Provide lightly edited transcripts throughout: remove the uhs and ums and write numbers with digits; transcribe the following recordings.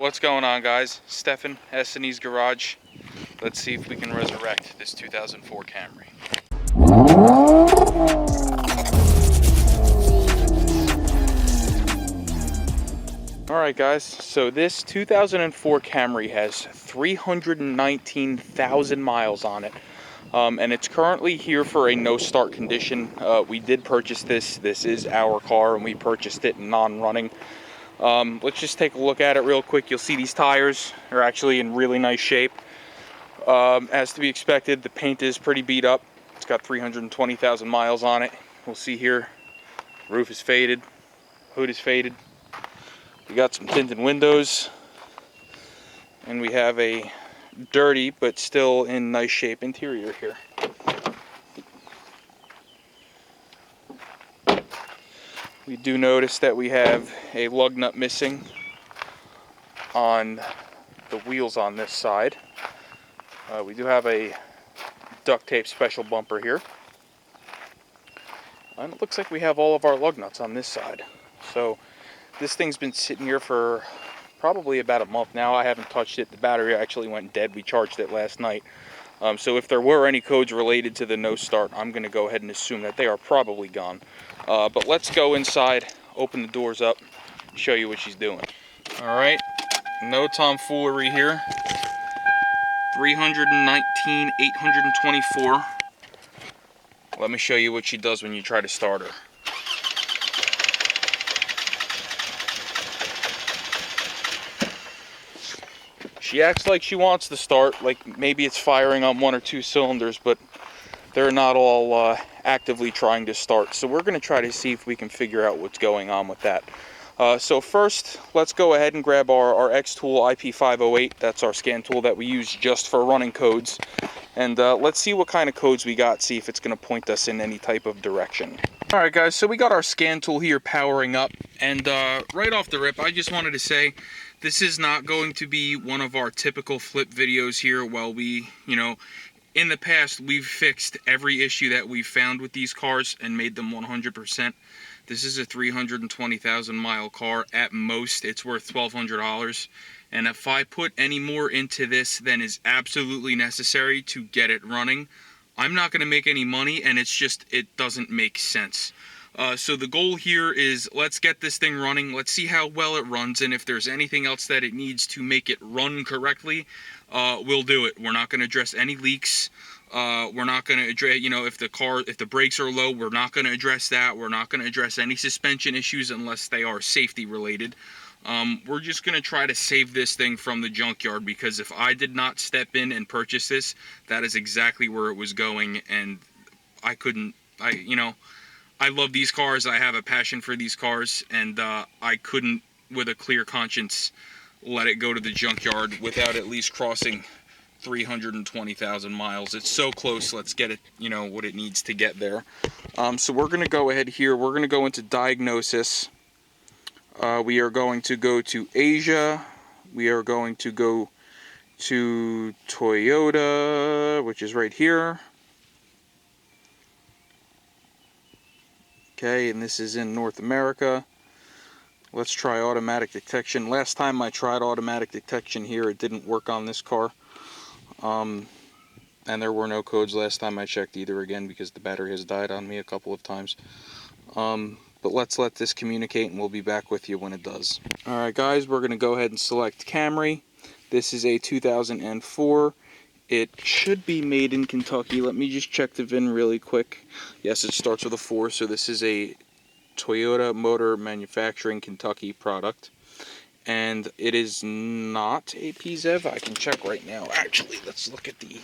What's going on, guys? Stefan, S&E's Garage. Let's see if we can resurrect this 2004 Camry. Alright guys, so this 2004 Camry has 319,000 miles on it. And it's currently here for a no-start condition. We did purchase this. This is our car, and we purchased it non-running. Let's just take a look at it real quick. You'll see these tires are actually in really nice shape. As to be expected, the paint is pretty beat up. It's got 320,000 miles on it. We'll see here, roof is faded, hood is faded. We got some tinted windows, and we have a dirty but still in nice shape interior here. We do notice that we have a lug nut missing on the wheels on this side. We do have a duct tape special bumper here. And it looks like we have all of our lug nuts on this side. So this thing's been sitting here for probably about a month now. I haven't touched it. The battery actually went dead. We charged it last night. So if there were any codes related to the no start, I'm going to go ahead and assume that they are probably gone. But let's go inside, open the doors up, show you what she's doing. Alright, no tomfoolery here. 319,824. Let me show you what she does when you try to start her. She acts like she wants to start, like maybe it's firing on 1 or 2 cylinders, but they're not all actively trying to start. So we're going to try to see if we can figure out what's going on with that. So first, let's go ahead and grab our X-Tool IP508. That's our scan tool that we use just for running codes. And let's see what kind of codes we got, see if it's going to point us in any type of direction. Alright guys, so we got our scan tool here powering up. And right off the rip, I just wanted to say, this is not going to be one of our typical flip videos here. While we, in the past, we've fixed every issue that we've found with these cars and made them 100%. This is a 320,000 mile car. At most, it's worth $1,200. And if I put any more into this than is absolutely necessary to get it running, I'm not going to make any money, and it's just, it doesn't make sense. So the goal here is, let's get this thing running, let's see how well it runs, and if there's anything else that it needs to make it run correctly, we'll do it. We're not going to address any leaks. We're not going to address, if the brakes are low, we're not going to address that. We're not going to address any suspension issues unless they are safety related. We're just going to try to save this thing from the junkyard, because if I did not step in and purchase this, that is exactly where it was going, and I love these cars. I have a passion for these cars, and I couldn't, with a clear conscience, let it go to the junkyard without at least crossing 320,000 miles. It's so close. Let's get it, what it needs to get there. So we're going to go ahead here. We're going to go into diagnosis. We are going to go to Asia. We are going to go to Toyota, which is right here. Okay, and this is in North America. Let's try automatic detection. Last time I tried automatic detection here, it didn't work on this car. And there were no codes last time I checked either, again, because the battery has died on me a couple of times. But let's let this communicate, and we'll be back with you when it does. Alright guys, we're going to go ahead and select Camry. This is a 2004. It should be made in Kentucky. Let me just check the VIN really quick. Yes, it starts with a 4, so this is a Toyota Motor Manufacturing Kentucky product. And it is not a PZEV. I can check right now. Actually, let's look at the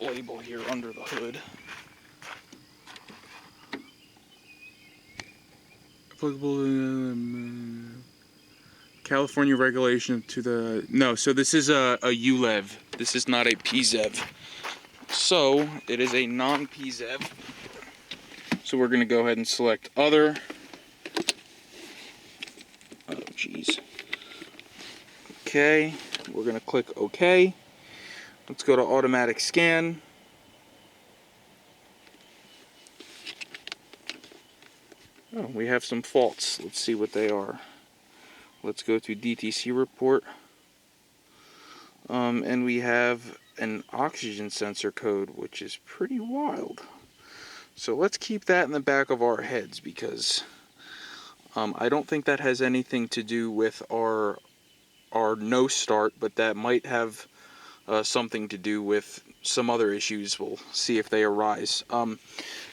label here under the hood. Applicable California regulation to the... No, so this is a ULEV. This is not a PZEV. So, it is a non-PZEV. So we're going to go ahead and select Other. Oh, jeez. Okay, we're going to click OK. Let's go to Automatic Scan. Oh, we have some faults. Let's see what they are. Let's go to DTC report. And we have an oxygen sensor code, which is pretty wild. So let's keep that in the back of our heads, because I don't think that has anything to do with our no start, but that might have something to do with some other issues. We'll see if they arise.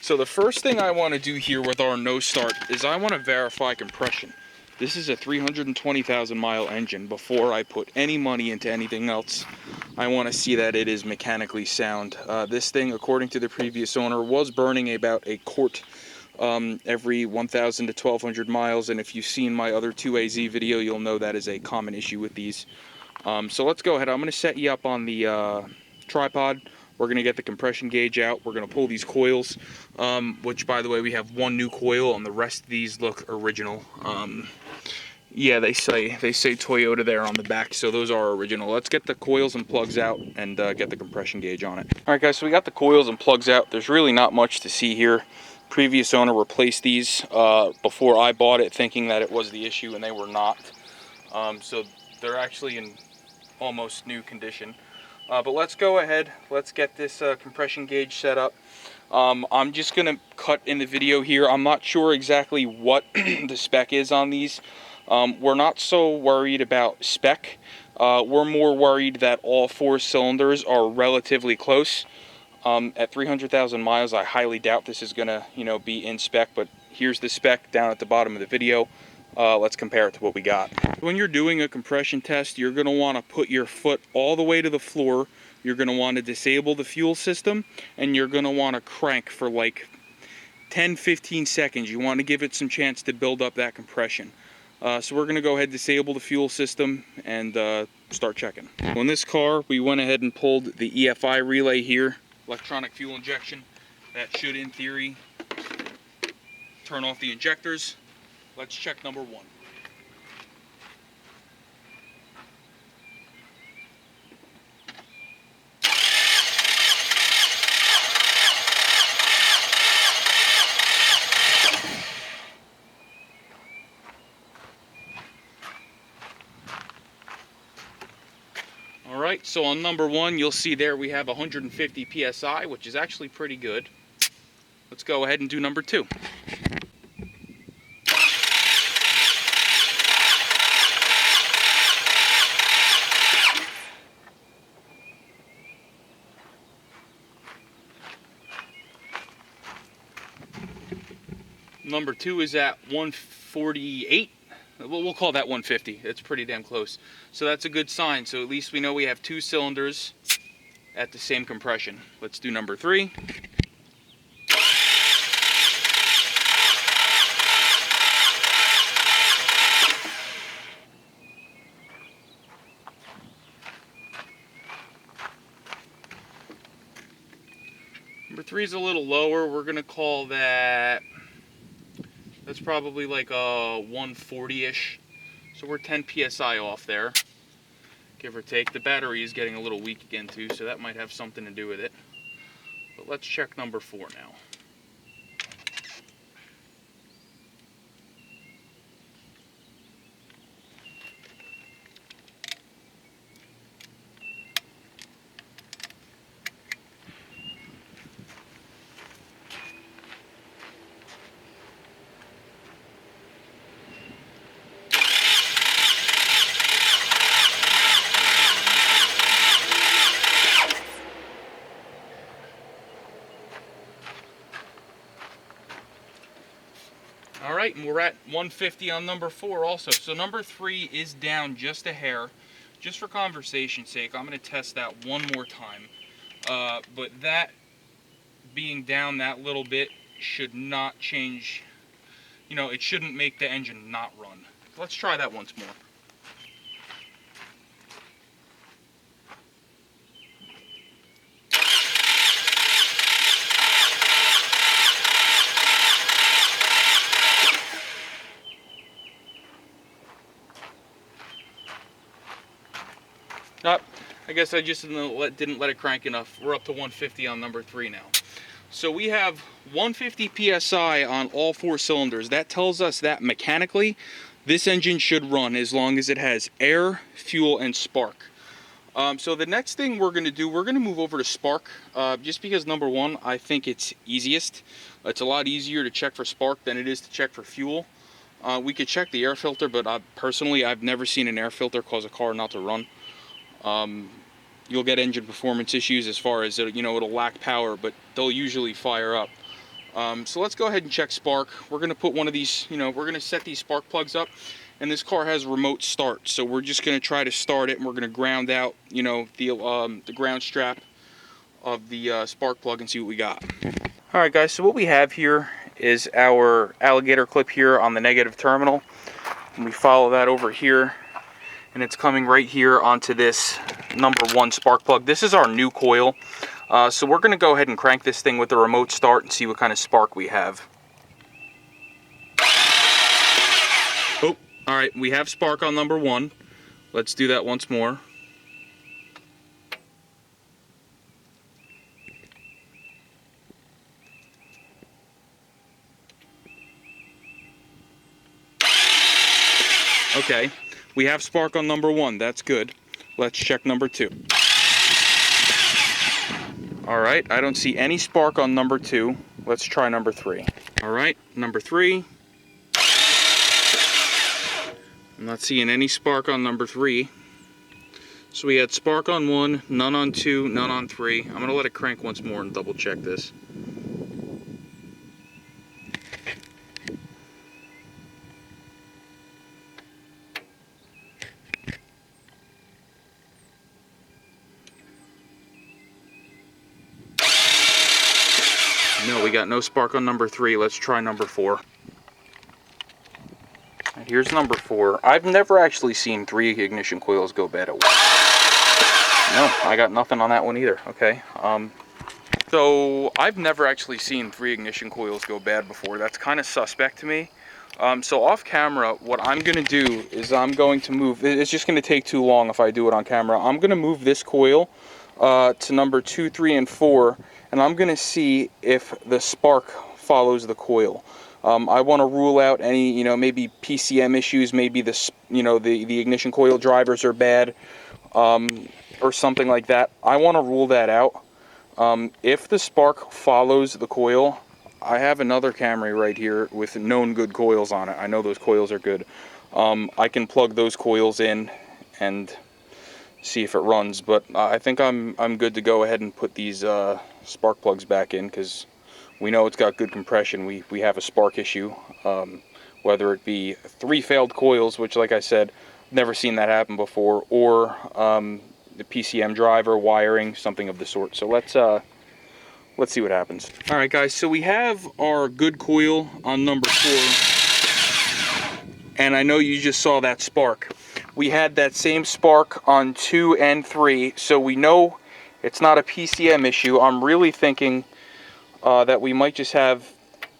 So the first thing I want to do here with our no start is I want to verify compression. This is a 320,000 mile engine. Before I put any money into anything else, I want to see that it is mechanically sound. This thing, according to the previous owner, was burning about a quart every 1,000 to 1,200 miles, and if you've seen my other 2AZ video, you'll know that is a common issue with these. So let's go ahead. I'm going to set you up on the tripod. We're going to get the compression gauge out. We're going to pull these coils, which, by the way, we have one new coil, and the rest of these look original. Yeah, they say Toyota there on the back, so those are original. Let's get the coils and plugs out and get the compression gauge on it. All right, guys, so we got the coils and plugs out. There's really not much to see here. Previous owner replaced these before I bought it, thinking that it was the issue, and they were not. So they're actually in almost new condition. But let's go ahead. Let's get this compression gauge set up. I'm just going to cut in the video here. I'm not sure exactly what the spec is on these. We're not so worried about spec. We're more worried that all 4 cylinders are relatively close. At 300,000 miles, I highly doubt this is going to, be in spec, but here's the spec down at the bottom of the video. Let's compare it to what we got. When you're doing a compression test, you're going to want to put your foot all the way to the floor. You're going to want to disable the fuel system, and you're going to want to crank for like 10-15 seconds. You want to give it some chance to build up that compression. So we're going to go ahead and disable the fuel system and start checking. On this car, we went ahead and pulled the EFI relay here, electronic fuel injection. That should, in theory, turn off the injectors. Let's check number 1. Alright, so on number 1, you'll see there we have 150 PSI, which is actually pretty good. Let's go ahead and do number 2. Number 2 is at 148. We'll call that 150. It's pretty damn close. So that's a good sign. So at least we know we have 2 cylinders at the same compression. Let's do number 3. Number 3 is a little lower. We're going to call that... That's probably like a 140-ish. So we're 10 PSI off there, give or take. The battery is getting a little weak again too, so that might have something to do with it. But let's check number 4 now. Alright, and we're at 150 on number 4 also. So number 3 is down just a hair. Just for conversation's sake, I'm going to test that one more time. But that being down that little bit should not change, it shouldn't make the engine not run. Let's try that once more. I guess I just didn't let it crank enough. We're up to 150 on number 3 now. So we have 150 PSI on all 4 cylinders. That tells us that mechanically this engine should run as long as it has air, fuel, and spark. So the next thing we're going to do, we're going to move over to spark, just because number one, I think it's easiest. It's a lot easier to check for spark than it is to check for fuel. We could check the air filter, but personally, I've never seen an air filter cause a car not to run. You'll get engine performance issues as far as, it'll lack power, but they'll usually fire up. So let's go ahead and check spark. We're going to put one of these, we're going to set these spark plugs up, and this car has remote start. So we're just going to try to start it, and we're going to ground out, the ground strap of the spark plug and see what we got. All right, guys, so what we have here is our alligator clip here on the negative terminal. And we follow that over here, and it's coming right here onto this number 1 spark plug. This is our new coil. So we're going to go ahead and crank this thing with the remote start and see what kind of spark we have. Oh, all right, we have spark on number 1. Let's do that once more. Okay, we have spark on number 1. That's good. Let's check number 2. All right, I don't see any spark on number 2. Let's try number 3. All right, number 3. I'm not seeing any spark on number 3. So we had spark on 1, none on 2, none on 3. I'm gonna let it crank once more and double check this. No, we got no spark on number 3. Let's try number 4. And here's number 4. I've never actually seen 3 ignition coils go bad at once. No, I got nothing on that one either. Okay. So I've never actually seen 3 ignition coils go bad before. That's kind of suspect to me. So off camera, what I'm going to do is I'm going to move. It's just going to take too long if I do it on camera. I'm going to move this coil to number 2, 3, and 4. And I'm going to see if the spark follows the coil. I want to rule out any, maybe PCM issues, maybe the ignition coil drivers are bad, or something like that. I want to rule that out. If the spark follows the coil, I have another Camry right here with known good coils on it. I know those coils are good. I can plug those coils in and see if it runs, but I think I'm good to go ahead and put these spark plugs back in, because we know it's got good compression. We have a spark issue, whether it be 3 failed coils, which, like I said, never seen that happen before, or the PCM driver, wiring, something of the sort. So let's see what happens. All right, guys, so we have our good coil on number 4, and I know you just saw that spark. We had that same spark on 2 and 3, so we know it's not a PCM issue. I'm really thinking that we might just have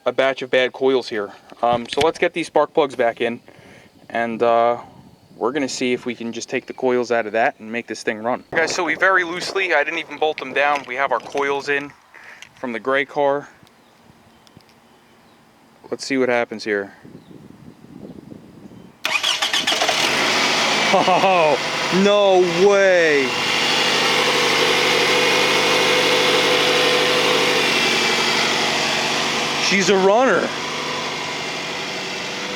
a batch of bad coils here. So let's get these spark plugs back in, and we're going to see if we can just take the coils out of that and make this thing run. Guys, so we very loosely, I didn't even bolt them down, we have our coils in from the gray car. Let's see what happens here. Oh, no way. She's a runner.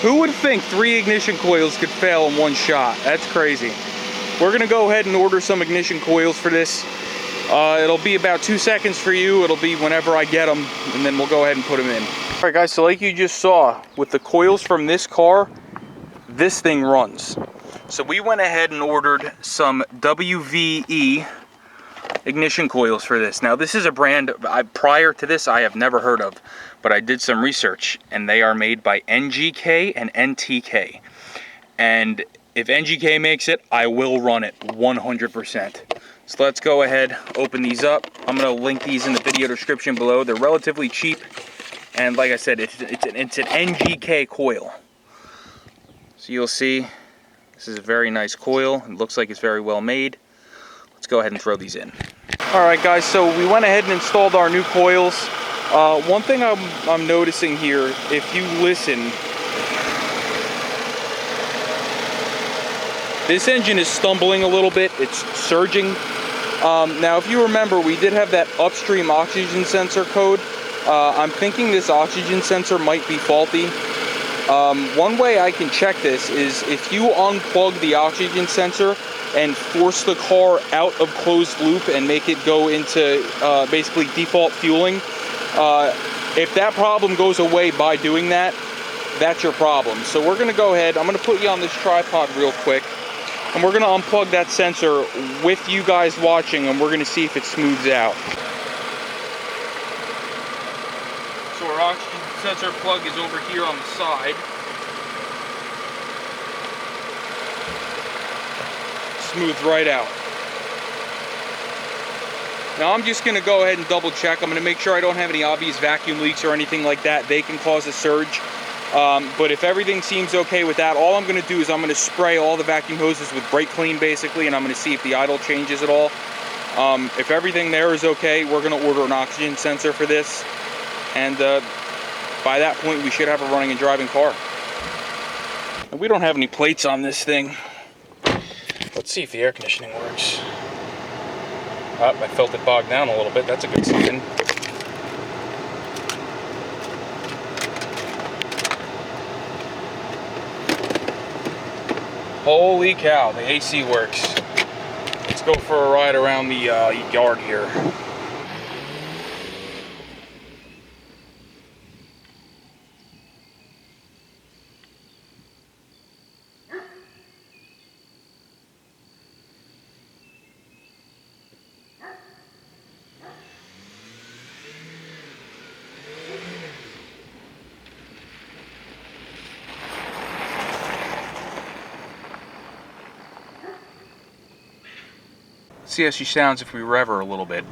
Who would think 3 ignition coils could fail in one shot? That's crazy. We're gonna go ahead and order some ignition coils for this. It'll be about 2 seconds for you. It'll be whenever I get them, and then we'll go ahead and put them in. All right, guys, so like you just saw, with the coils from this car, this thing runs. So we went ahead and ordered some WVE ignition coils for this. Now, this is a brand, prior to this, I have never heard of, but I did some research, and they are made by NGK and NTK. And if NGK makes it, I will run it 100%. So let's go ahead, open these up. I'm gonna link these in the video description below. They're relatively cheap, and like I said, it's an NGK coil. So you'll see, this is a very nice coil. It looks like it's very well made. Let's go ahead and throw these in. All right, guys, so we went ahead and installed our new coils. One thing I'm noticing here, if you listen, This engine is stumbling a little bit. It's surging. Now, if you remember, we did have that upstream oxygen sensor code. I'm thinking this oxygen sensor might be faulty. One way I can check this is if you unplug the oxygen sensor and force the car out of closed loop and make it go into basically default fueling. If that problem goes away by doing that, that's your problem. So we're going to go ahead, I'm going to put you on this tripod real quick, and we're going to unplug that sensor with you guys watching, and we're going to see if it smooths out. So our oxygen sensor plug is over here on the side. Smooth right out. Now I'm just going to go ahead and double check. I'm going to make sure I don't have any obvious vacuum leaks or anything like that. They can cause a surge. But if everything seems okay with that, all I'm going to do is I'm going to spray all the vacuum hoses with brake clean basically, and I'm going to see if the idle changes at all. If everything there is okay, we're going to order an oxygen sensor for this. And by that point, we should have a running and driving car. And we don't have any plates on this thing. Let's see if the air conditioning works. Oh, I felt it bog down a little bit. That's a good sign. Holy cow, the AC works. Let's go for a ride around the yard here. See how she sounds if we rev her a little bit.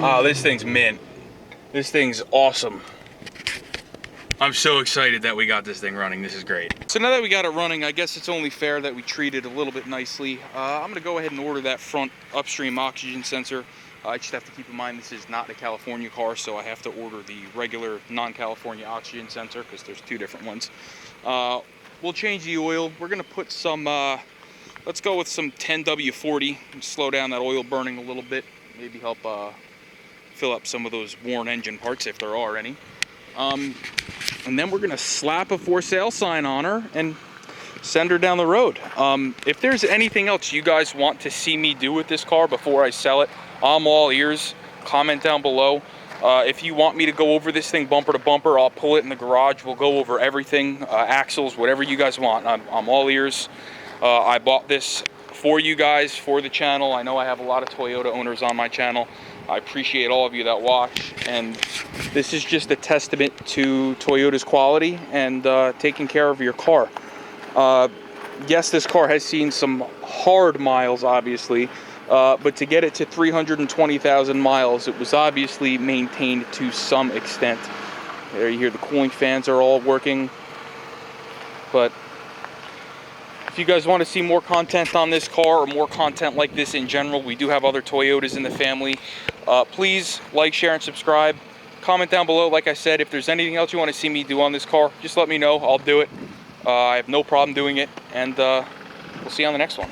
Oh, this thing's mint. This thing's awesome. I'm so excited that we got this thing running. This is great. So now that we got it running, I guess it's only fair that we treat it a little bit nicely. I'm gonna go ahead and order that front upstream oxygen sensor. I just have to keep in mind this is not a California car, so I have to order the regular non-California oxygen sensor because there's two different ones. We'll change the oil. We're gonna put some, let's go with some 10W40 and slow down that oil burning a little bit. Maybe help fill up some of those worn engine parts if there are any. And then we're gonna slap a for sale sign on her and send her down the road. If there's anything else you guys want to see me do with this car before I sell it, I'm all ears. Comment down below. If you want me to go over this thing bumper to bumper, I'll pull it in the garage. We'll go over everything, axles, whatever you guys want. I'm all ears. I bought this for you guys, for the channel. I know I have a lot of Toyota owners on my channel. I appreciate all of you that watch, and this is just a testament to Toyota's quality and taking care of your car. Yes, this car has seen some hard miles, obviously, but to get it to 320,000 miles, it was obviously maintained to some extent. There you hear the cooling fans are all working. But if you guys want to see more content on this car or more content like this in general, we do have other Toyotas in the family. Please like, share, and subscribe. Comment down below, like I said, if there's anything else you want to see me do on this car, just let me know. I'll do it. I have no problem doing it, and we'll see you on the next one.